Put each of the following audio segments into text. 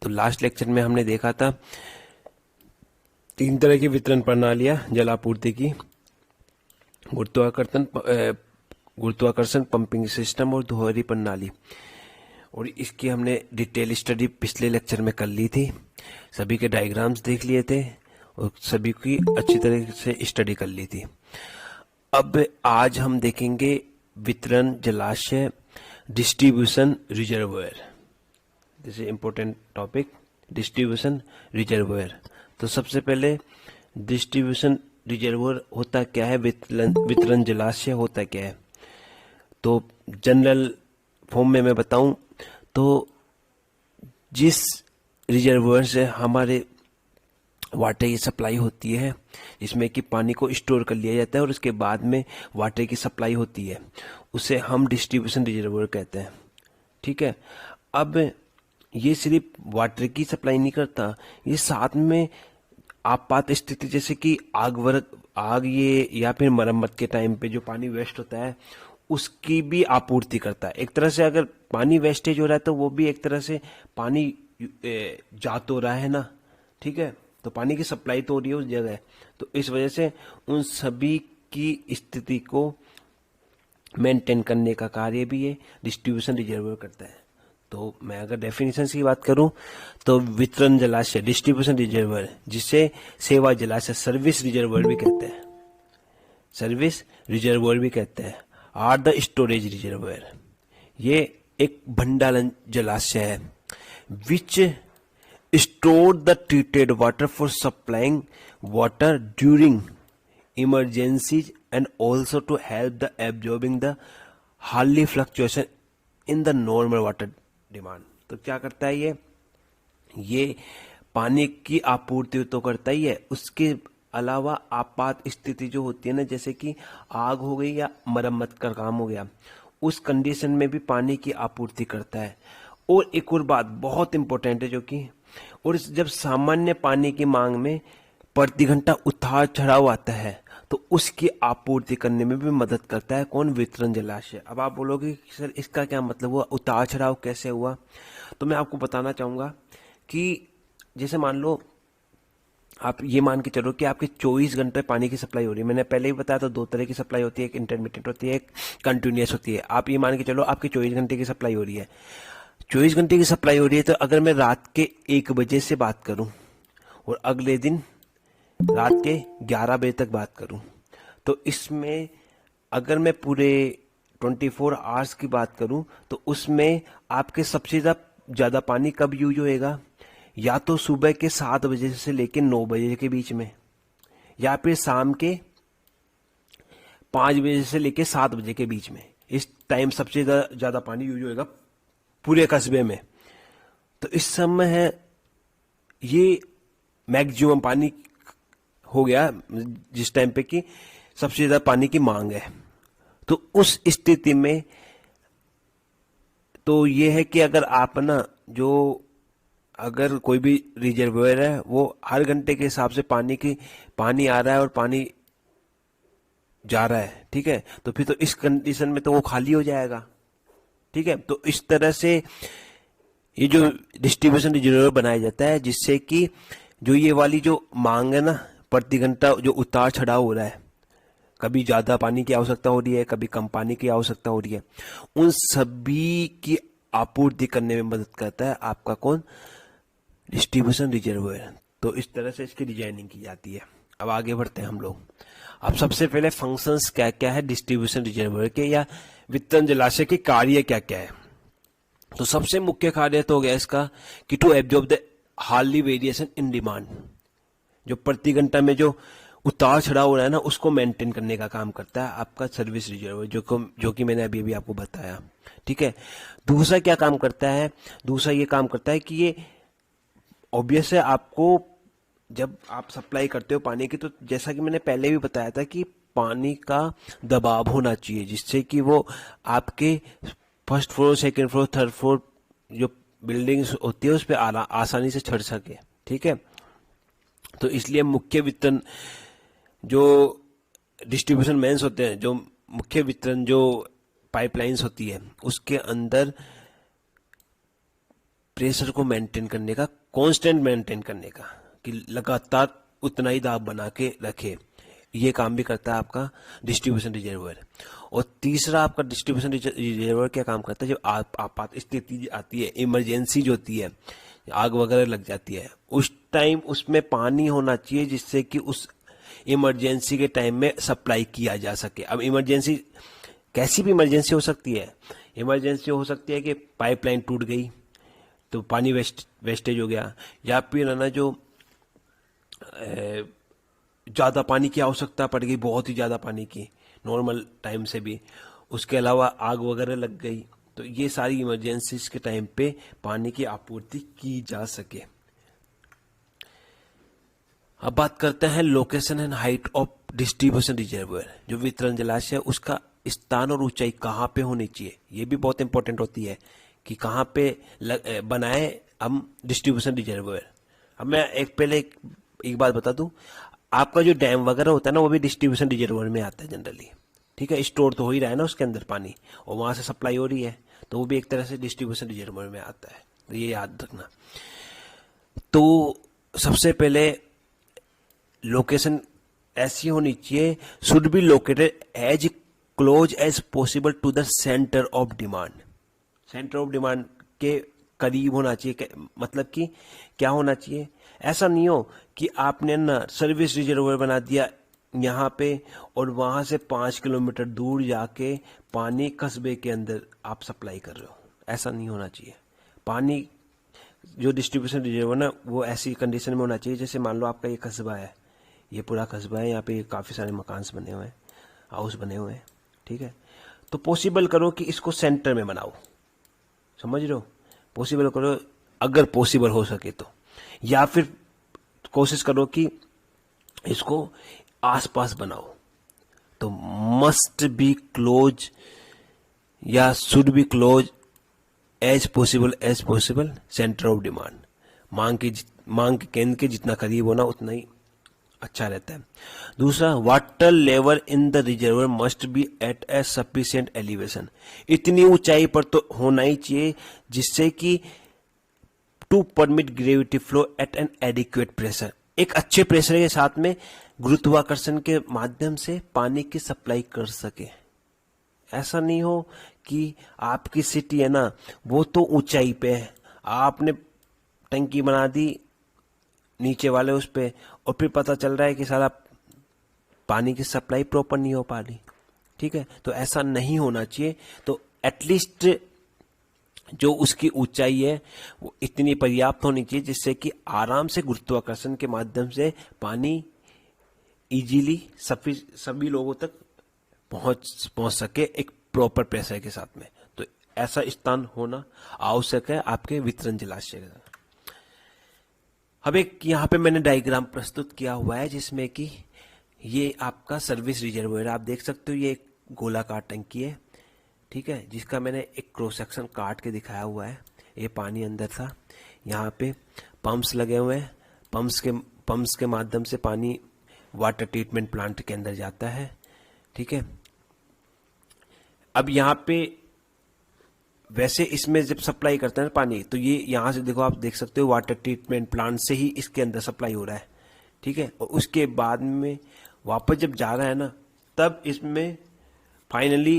तो last lecture में हमने देखा था 3 तरह की वितरण प्रणालियां जल आपूर्ति की, गुरुत्वाकर्षण पंपिंग सिस्टम और दोहरी प्रणाली। और इसकी हमने डिटेल स्टडी पिछले लेक्चर में कर ली थी, सभी के डायग्राम्स देख लिए थे और सभी की अच्छी तरह से स्टडी कर ली थी। अब आज हम देखेंगे वितरण जलाशय, distribution reservoir. This is important topic, distribution reservoir. तो सबसे पहले डिस्ट्रीब्यूशन रिजर्वोयर होता क्या है, वितरण जलाशय होता क्या है। तो जनरल फॉर्म में मैं बताऊं तो जिस रिजर्वोयर से हमारे वाटर की सप्लाई होती है, जिसमें कि पानी को स्टोर कर लिया जाता है और उसके बाद में वाटर की सप्लाई होती है, उसे हम डिस्ट्रीब्यूशन रिजर्वोयर कहते हैं। ठीक है। अब ये सिर्फ वाटर की सप्लाई नहीं करता, ये साथ में आपात स्थिति जैसे कि आग ये या फिर मरम्मत के टाइम पे जो पानी वेस्ट होता है उसकी भी आपूर्ति करता है। एक तरह से अगर पानी वेस्टेज हो रहा है तो वो भी एक तरह से पानी जा तो रहा है ना, ठीक है, तो पानी की सप्लाई तो हो रही है उस जगह। तो इस वजह से उन सभी की स्थिति को मेंटेन करने का कार्य भी ये डिस्ट्रीब्यूशन रिजर्वोयर करता है। तो मैं अगर डेफिनेशन की बात करूं तो वितरण जलाशय डिस्ट्रीब्यूशन रिजर्वोयर, जिसे सेवा जलाशय सर्विस रिजर्वोयर भी कहते हैं, सर्विस रिजर्वोयर भी कहते हैं, आर द स्टोरेज रिजर्वोयर। ये एक भंडारण जलाशय है which store the treated water for supplying water during emergencies and also to help the absorbing the hardly fluctuation in the normal water demand. तो क्या करता है ये पानी की आपूर्ति तो करता ही है, उसके अलावा आपात स्थिति जो होती है ना, जैसे कि आग हो गई या मरम्मत का काम हो गया, उस कंडीशन में भी पानी की आपूर्ति करता है। और एक और बात बहुत इंपॉर्टेंट है जो कि, और जब सामान्य पानी की मांग में प्रति घंटा उतार चढ़ाव आता है तो उसकी आपूर्ति करने में भी मदद करता है कौन, वितरण जलाशय। अब आप बोलोगे कि सर इसका क्या मतलब हुआ, उतार चढ़ाव कैसे हुआ। तो मैं आपको बताना चाहूंगा कि जैसे मान लो आप ये मान के चलो कि आपके 24 घंटे पानी की सप्लाई हो रही है। मैंने पहले ही बताया तो 2 तरह की सप्लाई होती है, एक इंटरमीडिएट होती है, एक कंटिन्यूअस होती है। आप ये मान के चलो आपकी 24 घंटे की सप्लाई हो रही है, 24 घंटे की सप्लाई हो रही है। तो अगर मैं रात के 1 बजे से बात करूं और अगले दिन रात के 11 बजे तक बात करूं, तो इसमें अगर मैं पूरे 24 आवर्स की बात करूं तो उसमें आपके सबसे ज्यादा पानी कब यूज होएगा, या तो सुबह के 7 बजे से लेकर 9 बजे के बीच में, या फिर शाम के 5 बजे से लेकर 7 बजे के बीच में। इस टाइम सबसे ज्यादा पानी यूज होएगा पूरे कस्बे में। तो इस समय है ये मैक्सिमम पानी हो गया जिस टाइम पे कि सबसे ज्यादा पानी की मांग है। तो उस स्थिति में तो ये है कि अगर आप ना अगर कोई भी रिजर्वोयर है वो हर घंटे के हिसाब से पानी आ रहा है और पानी जा रहा है, ठीक है, तो फिर तो इस कंडीशन में तो वो खाली हो जाएगा। ठीक है। तो इस तरह से ये जो डिस्ट्रीब्यूशन रिजर्वोयर बनाया जाता है, जिससे कि जो ये वाली जो मांग है ना, प्रति घंटा जो उतार चढ़ाव हो रहा है, कभी ज्यादा पानी की आवश्यकता हो रही है, कभी कम पानी की आवश्यकता हो रही है, उन सभी की आपूर्ति करने में मदद करता है आपका कौन, डिस्ट्रीब्यूशन रिजर्वोयर। तो इस तरह से इसकी डिजाइनिंग की जाती है। अब आगे बढ़ते हैं हम लोग। अब सबसे पहले फंक्शंस क्या क्या है डिस्ट्रीब्यूशन रिजर्वोयर के, या वितरण जलाशय के कार्य क्या क्या है। तो सबसे मुख्य कार्य तो हो गया इसका कि to absorb the hardly variation in demand, जो प्रति घंटा में जो उतार चढ़ाव हो रहा है ना, उसको मेंटेन करने का काम करता है आपका सर्विस रिजर्वोयर, जो कि मैंने अभी आपको बताया। ठीक है। दूसरा क्या काम करता है, दूसरा ये काम करता है कि ये ऑब्वियस है, आपको जब आप सप्लाई करते हो पानी की, तो जैसा कि मैंने पहले भी बताया था कि पानी का दबाव होना चाहिए, जिससे कि वो आपके first floor, second floor, third floor जो बिल्डिंग्स होती है उस पर आसानी से चढ़ सके। ठीक है। तो इसलिए मुख्य वितरण जो डिस्ट्रीब्यूशन मेन्स होते हैं, जो मुख्य वितरण जो पाइपलाइंस होती है, उसके अंदर प्रेशर को मेंटेन करने का, कांस्टेंट मेंटेन करने का, कि लगातार उतना ही दाब बना के रखे। ये काम भी करता है आपका डिस्ट्रीब्यूशन रिजर्वायर। और तीसरा आपका डिस्ट्रीब्यूशन रिजर्वायर क्या काम करता है, जब आपात स्थिति आती है, इमरजेंसी जो होती है, आग वगैरह लग जाती है, उस टाइम उसमें पानी होना चाहिए जिससे कि उस इमरजेंसी के टाइम में सप्लाई किया जा सके। अब इमरजेंसी कैसी भी इमरजेंसी हो सकती है। इमरजेंसी हो सकती है कि पाइपलाइन टूट गई तो पानी वेस्टेज हो गया, या फिर है ना जो ज़्यादा पानी की आवश्यकता पड़ गई, बहुत ही ज़्यादा पानी की, नॉर्मल टाइम से भी। उसके अलावा आग वगैरह लग गई, तो ये सारी इमरजेंसीज के टाइम पे पानी की आपूर्ति की जा सके। अब बात करते हैं location and height of distribution reservoir. जो वितरण जलाशय, उसका स्थान और ऊंचाई कहाँ पे होनी चाहिए, ये भी बहुत इंपॉर्टेंट होती है कि कहाँ पे बनाए हम डिस्ट्रीब्यूशन रिजर्वायर। अब मैं एक बात बता दूं, आपका जो डैम वगैरह होता है ना, वो भी डिस्ट्रीब्यूशन रिजर्वायर में आता है जनरली। ठीक है, स्टोर तो हो ही रहा है ना उसके अंदर पानी, और वहां से सप्लाई हो रही है, तो वो भी एक तरह से डिस्ट्रीब्यूशन रिजर्वायर में आता है, तो ये याद रखना। तो सबसे पहले लोकेशन ऐसी होनी चाहिए, should be located as close as possible to the centre of demand. Centre of demand के करीब होना चाहिए, मतलब कि क्या होना चाहिए, ऐसा नहीं हो कि आपने ना सर्विस रिजर्वायर बना दिया यहाँ पे और वहां से 5 किलोमीटर दूर जाके पानी कस्बे के अंदर आप सप्लाई कर रहे हो। ऐसा नहीं होना चाहिए। पानी जो डिस्ट्रीब्यूशन रिजर्वायर ना, वो ऐसी कंडीशन में होना चाहिए, जैसे मान लो आपका ये कस्बा है, ये पूरा कस्बा है, यहाँ पे काफ़ी सारे मकान बने हुए हैं, हाउस बने हुए हैं। ठीक है, तो पॉसिबल करो कि इसको सेंटर में बनाओ, समझ रहे हो, पॉसिबल करो अगर पॉसिबल हो सके तो, या फिर कोशिश करो कि इसको आसपास बनाओ। तो मस्ट बी क्लोज या should be close as possible centre of demand. मांग के केंद्र के जितना करीब होना उतना ही अच्छा रहता है। दूसरा, water level in the reservoir must be at a sufficient elevation. इतनी ऊंचाई पर तो होना ही चाहिए जिससे कि to permit gravity flow at an adequate pressure. एक अच्छे प्रेशर के साथ में गुरुत्वाकर्षण के माध्यम से पानी की सप्लाई कर सके। ऐसा नहीं हो कि आपकी सिटी है ना, वो तो ऊंचाई पे है, आपने टंकी बना दी नीचे वाले उस पे, और फिर पता चल रहा है कि सारा पानी की सप्लाई प्रॉपर नहीं हो पा रही। ठीक है, तो ऐसा नहीं होना चाहिए। तो एटलीस्ट जो उसकी ऊंचाई है वो इतनी पर्याप्त होनी चाहिए जिससे कि आराम से गुरुत्वाकर्षण के माध्यम से पानी इजीली सभी लोगों तक पहुंच सके एक प्रॉपर प्रेशर के साथ में। तो ऐसा स्थान होना आवश्यक है आपके वितरण जलाशय का। अब एक यहाँ पे मैंने डायग्राम प्रस्तुत किया हुआ है जिसमें कि ये आपका सर्विस रिजर्वायर आप देख सकते हो। ये एक गोलाकार टंकी है, ठीक है, जिसका मैंने एक क्रॉस सेक्शन काट के दिखाया हुआ है। ये पानी अंदर था, यहाँ पे पंप्स लगे हुए हैं, पंप्स के माध्यम से पानी वाटर ट्रीटमेंट प्लांट के अंदर जाता है। ठीक है, अब यहाँ पे वैसे इसमें जब सप्लाई करते हैं पानी, तो ये यहाँ से देखो, आप देख सकते हो वाटर ट्रीटमेंट प्लांट से ही इसके अंदर सप्लाई हो रहा है। ठीक है, और उसके बाद में वापस जब जा रहा है ना, तब इसमें फाइनली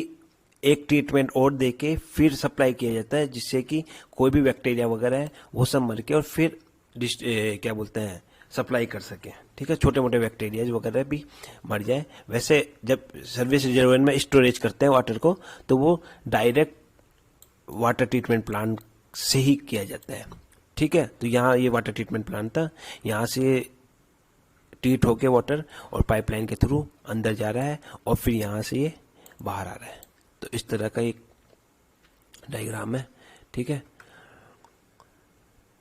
एक ट्रीटमेंट और देके फिर सप्लाई किया जाता है, जिससे कि कोई भी बैक्टीरिया वगैरह है वो सब मर के और फिर क्या बोलते हैं सप्लाई कर सके। ठीक है, छोटे मोटे बैक्टीरिया वगैरह भी मर जाए। वैसे जब सर्विस रिजर्वायर में स्टोरेज करते हैं वाटर को, तो वो डायरेक्ट वाटर ट्रीटमेंट प्लांट से ही किया जाता है। ठीक है, तो यहाँ ये वाटर ट्रीटमेंट प्लांट था, यहाँ से ट्रीट होके वाटर और पाइपलाइन के थ्रू अंदर जा रहा है और फिर यहाँ से ये बाहर आ रहा है। तो इस तरह का एक डायग्राम है। ठीक है,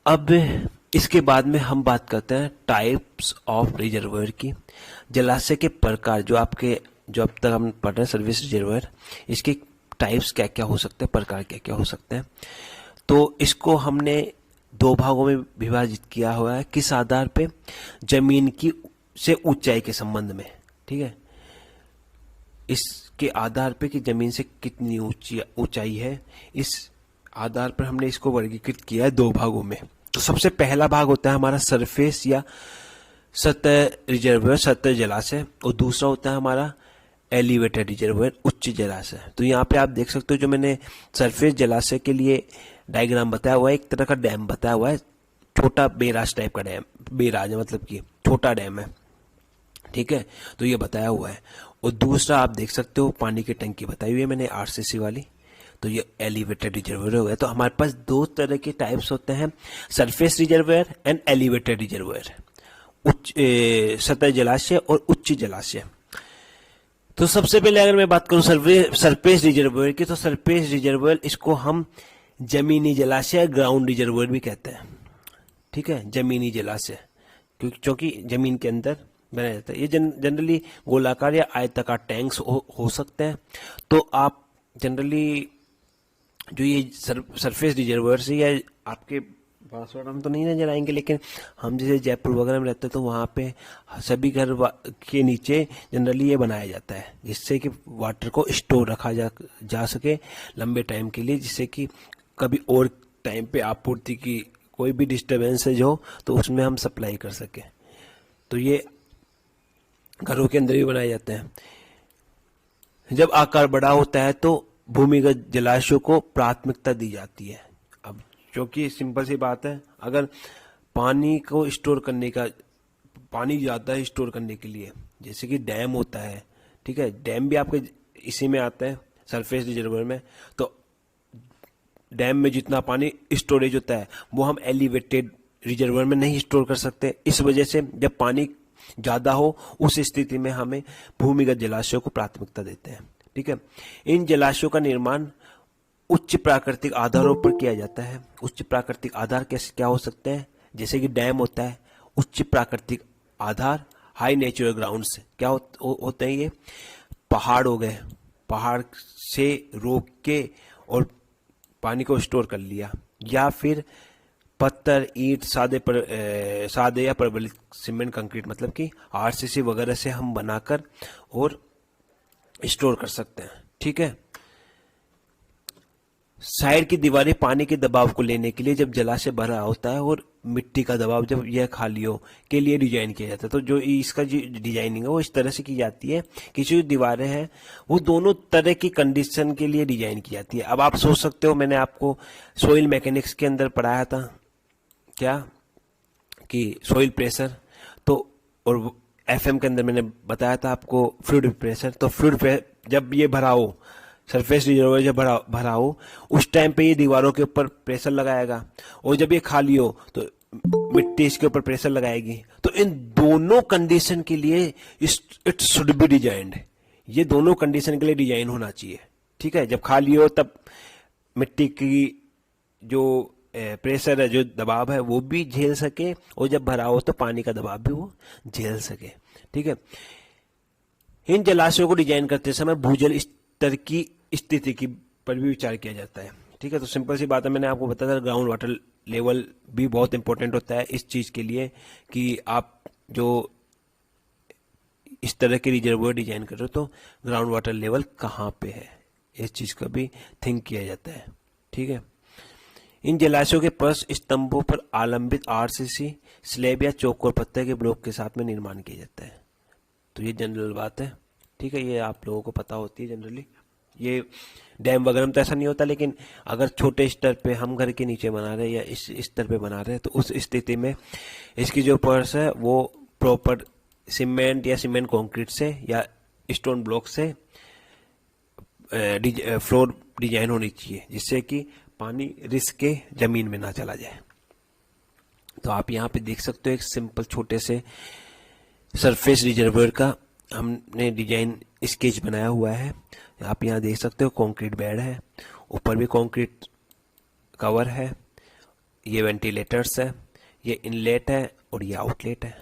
अब इसके बाद में हम बात करते हैं टाइप्स ऑफ रिजर्वायर की। जलाशय के प्रकार जो अब तक हम पढ़ रहे हैं सर्विस रिजर्वायर, इसके टाइप्स क्या क्या हो सकते हैं, प्रकार क्या क्या हो सकते हैं। तो इसको हमने दो भागों में विभाजित किया हुआ है। किस आधार पे? जमीन की से ऊंचाई के संबंध में। ठीक है, इसके आधार पे कि जमीन से कितनी ऊंचाई है, इस आधार पर हमने इसको वर्गीकृत किया है दो भागों में। तो सबसे पहला भाग होता है हमारा सरफेस या सतह रिजर्वायर, सतह जलाशय, और दूसरा होता है हमारा एलिवेटेड रिजर्वायर, उच्च जलाशय। तो यहाँ पे आप देख सकते हो जो मैंने सरफेस जलाशय के लिए डायग्राम बताया हुआ है, एक तरह का डैम बताया हुआ है, छोटा बेराज टाइप का डैम, बेराज है मतलब कि छोटा डैम है, ठीक है, तो ये बताया हुआ है। और दूसरा आप देख सकते हो पानी की टंकी बताई हुई है मैंने आरसीसी वाली, तो ये एलिवेटेड रिजर्वायर हो गया। तो हमारे पास दो तरह के टाइप्स होते हैं, surface reservoir and elevated reservoir, उच्च सतह जलाशय और उच्च जलाशय। तो सबसे पहले अगर मैं बात करूं सरफेस रिजर्वायर की, तो सरफेस रिजर्वायर इसको हम जमीनी जलाशय, ग्राउंड रिजर्वायर भी कहते हैं, ठीक है, जमीनी जलाशय, क्योंकि जमीन के अंदर बनाया जाता है। ये जनरली गोलाकार या आयताकार टैंक्स हो सकते हैं। तो आप जनरली जो ये सरफेस रिजर्वायर से, या आपके बांसवाड़ा में तो नहीं नजर आएंगे, लेकिन हम जैसे जयपुर वगैरह में रहते हैं तो वहाँ पे सभी घर के नीचे जनरली ये बनाया जाता है, जिससे कि वाटर को स्टोर रखा जा सके लंबे टाइम के लिए, जिससे कि कभी और टाइम पे आपूर्ति की कोई भी डिस्टर्बेंसेज हो तो उसमें हम सप्लाई कर सके। तो ये घरों के अंदर भी बनाए जाते हैं। जब आकार बड़ा होता है तो भूमिगत जलाशयों को प्राथमिकता दी जाती है। अब क्योंकि सिंपल सी बात है, अगर पानी को स्टोर करने का, पानी ज़्यादा है स्टोर करने के लिए, जैसे कि डैम होता है, ठीक है, डैम भी आपके इसी में आता है सरफेस रिजर्वायर में। तो डैम में जितना पानी स्टोरेज होता है वो हम एलिवेटेड रिजर्वायर में नहीं स्टोर कर सकते। इस वजह से जब पानी ज़्यादा हो उस स्थिति में हमें भूमिगत जलाशयों को प्राथमिकता देते हैं, ठीक है। इन जलाशयों का निर्माण उच्च प्राकृतिक आधारों पर किया जाता है। उच्च प्राकृतिक आधार कैसे क्या हो सकते हैं, जैसे कि डैम होता है, उच्च प्राकृतिक आधार हाई नेचुरल ग्राउंड्स क्या होते हैं, ये पहाड़ हो गए, पहाड़ से रोक के और पानी को स्टोर कर लिया, या फिर पत्थर, ईंट, सादे या प्रबलित सीमेंट, कंक्रीट, मतलब कि आरसीसी वगैरह से हम बनाकर और स्टोर कर सकते हैं, ठीक है। साइड की दीवारें पानी के दबाव को लेने के लिए जब जलाशय भरा होता है और मिट्टी का दबाव जब यह खाली हो के लिए डिजाइन किया जाता है। तो जो इसका जो डिजाइनिंग है वो इस तरह से की जाती है कि जो दीवारें हैं वो दोनों तरह की कंडीशन के लिए डिजाइन की जाती है। अब आप सोच सकते हो, मैंने आपको सोइल मैकेनिक्स के अंदर पढ़ाया था क्या, कि सोइल प्रेशर, तो और एफएम के अंदर मैंने बताया था आपको फ्लूइड प्रेशर। तो फ्लूइड जब ये भरा हो, सरफेस रिजर्वायर जब भरा हो, उस टाइम पे ये दीवारों के ऊपर प्रेशर लगाएगा, और जब ये खाली हो तो मिट्टी इसके ऊपर प्रेशर लगाएगी। तो इन दोनों कंडीशन के लिए इट शुड बी डिजाइंड, ये दोनों कंडीशन के लिए डिजाइन होना चाहिए, ठीक है। जब खाली हो तब मिट्टी की जो प्रेशर है, जो दबाव है वो भी झेल सके, और जब भरा हो तो पानी का दबाव भी वो झेल सके, ठीक है। इन जलाशयों को डिजाइन करते समय भूजल स्तर की स्थिति की पर भी विचार किया जाता है, ठीक है। तो सिंपल सी बात है, मैंने आपको बताया था ग्राउंड वाटर लेवल भी बहुत इंपॉर्टेंट होता है इस चीज के लिए, कि आप जो इस तरह के रिजर्वायर डिजाइन कर रहे हो तो ग्राउंड वाटर लेवल कहाँ पे है, इस चीज का भी थिंक किया जाता है, ठीक है। इन जलाशयों के फर्श स्तंभों पर आलंबित आरसीसी स्लैब या चौकोर पत्थर के ब्लॉक के साथ में निर्माण किया जाता है। तो ये जनरल बात है, ठीक है, ये आप लोगों को पता होती है जनरली। ये डैम वगैरह में तो ऐसा नहीं होता, लेकिन अगर छोटे स्तर पे हम घर के नीचे बना रहे हैं या इस स्तर पे बना रहे हैं तो उस स्थिति में इसकी जो फर्श है वो प्रॉपर सीमेंट या सीमेंट कंक्रीट से या स्टोन ब्लॉक से फ्लोर डिजाइन होनी चाहिए, जिससे कि पानी रिस्क के जमीन में ना चला जाए। तो आप यहाँ पे देख सकते हो एक सिंपल छोटे से सरफेस रिजर्वायर का हमने डिजाइन स्केच बनाया हुआ है। आप यहाँ देख सकते हो कंक्रीट बेड है, ऊपर भी कंक्रीट कवर है, ये वेंटिलेटर्स है, ये इनलेट है और ये आउटलेट है,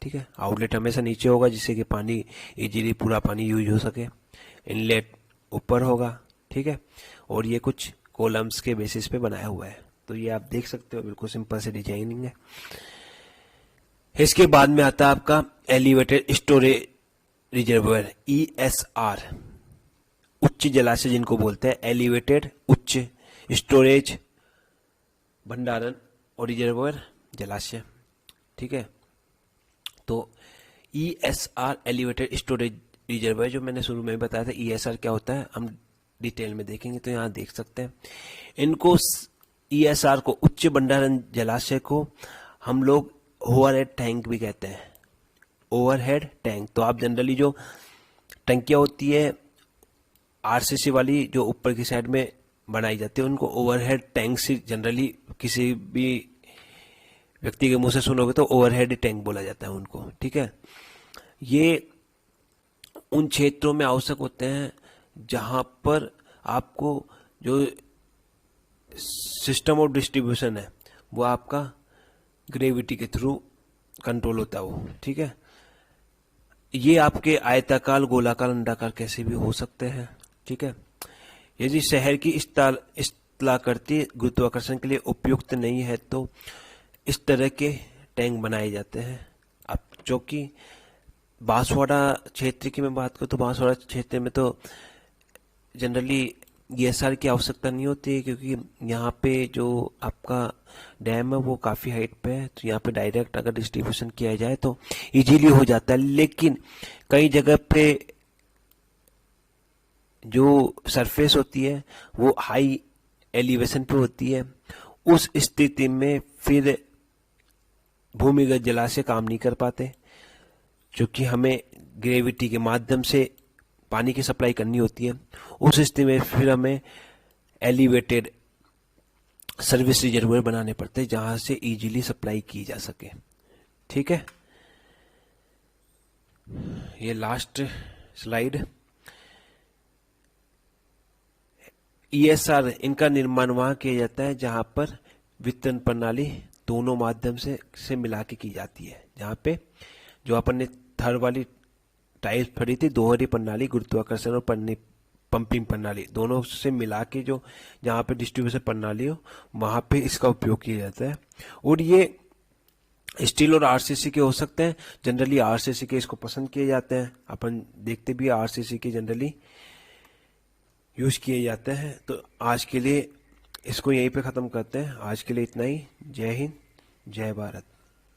ठीक है। आउटलेट हमेशा नीचे होगा जिससे कि पानी इजीली पूरा पानी यूज हो सके, इनलेट ऊपर होगा, ठीक है। और ये कुछ कॉलम्स के बेसिस पे बनाया हुआ है। तो ये आप देख सकते हो बिल्कुल सिंपल से डिजाइनिंग है। इसके बाद में आता है आपका एलिवेटेड स्टोरेज रिजर्वायर, ESR, उच्च जलाशय जिनको बोलते हैं, एलिवेटेड उच्च स्टोरेज, भंडारण और रिजर्वोयर, जलाशय। ठीक है, तो ESR एलिवेटेड स्टोरेज रिजर्वोयर, जो मैंने शुरू में बताया था ESR क्या होता है, हम डिटेल में देखेंगे। तो यहाँ देख सकते हैं इनको, ESR को, उच्च भंडारण जलाशय को हम लोग ओवरहेड टैंक भी कहते हैं। ओवरहेड टैंक, तो आप जनरली जो टंकियां होती है RCC वाली जो ऊपर की साइड में बनाई जाती है, उनको ओवरहेड टैंक से जनरली किसी भी व्यक्ति के मुंह से सुनोगे तो ओवरहेड टैंक बोला जाता है उनको। ठीक है, ये उन क्षेत्रों में आवश्यक होते हैं जहां पर आपको जो सिस्टम ऑफ डिस्ट्रीब्यूशन है वो आपका ग्रेविटी के थ्रू कंट्रोल होता है वो। ठीक है, ये आपके आयताकार, गोलाकार, अंडाकार कैसे भी हो सकते हैं। ठीक है, यदि शहर की स्थलाकृति गुरुत्वाकर्षण के लिए उपयुक्त नहीं है तो इस तरह के टैंक बनाए जाते हैं। अब जो कि बांसवाड़ा क्षेत्र की मैं बात करूँ तो बांसवाड़ा क्षेत्र में तो जनरली ESR की आवश्यकता नहीं होती है, क्योंकि यहाँ पे जो आपका डैम है वो काफ़ी हाइट पे है, तो यहाँ पे डायरेक्ट अगर डिस्ट्रीब्यूशन किया जाए तो इजीली हो जाता है। लेकिन कई जगह पे जो सरफेस होती है वो हाई एलिवेशन पे होती है, उस स्थिति में फिर भूमिगत जलाशय काम नहीं कर पाते, क्योंकि हमें ग्रेविटी के माध्यम से पानी की सप्लाई करनी होती है। उस स्थिति में फिर हमें एलिवेटेड सर्विस रिजर्वोयर बनाने पड़ते हैं जहां से इजीली सप्लाई की जा सके। ठीक है, ये लास्ट स्लाइड। ESR इनका निर्माण वहां किया जाता है जहां पर वितरण प्रणाली दोनों माध्यम से मिला के की जाती है, जहाँ पे जो अपन ने थर वाली टाइल्स पड़ी थी, दोहरी प्रणाली, गुरुत्वाकर्षण और पंपिंग प्रणाली दोनों से मिला के जो जहाँ पे डिस्ट्रीब्यूशन प्रणाली हो वहाँ पे इसका उपयोग किया जाता है। और ये स्टील और RCC के हो सकते हैं, जनरली RCC के इसको पसंद किए जाते हैं, अपन देखते भी RCC के जनरली यूज किए जाते हैं। तो आज के लिए इसको यहीं पे ख़त्म करते हैं, आज के लिए इतना ही। जय हिंद, जय भारत।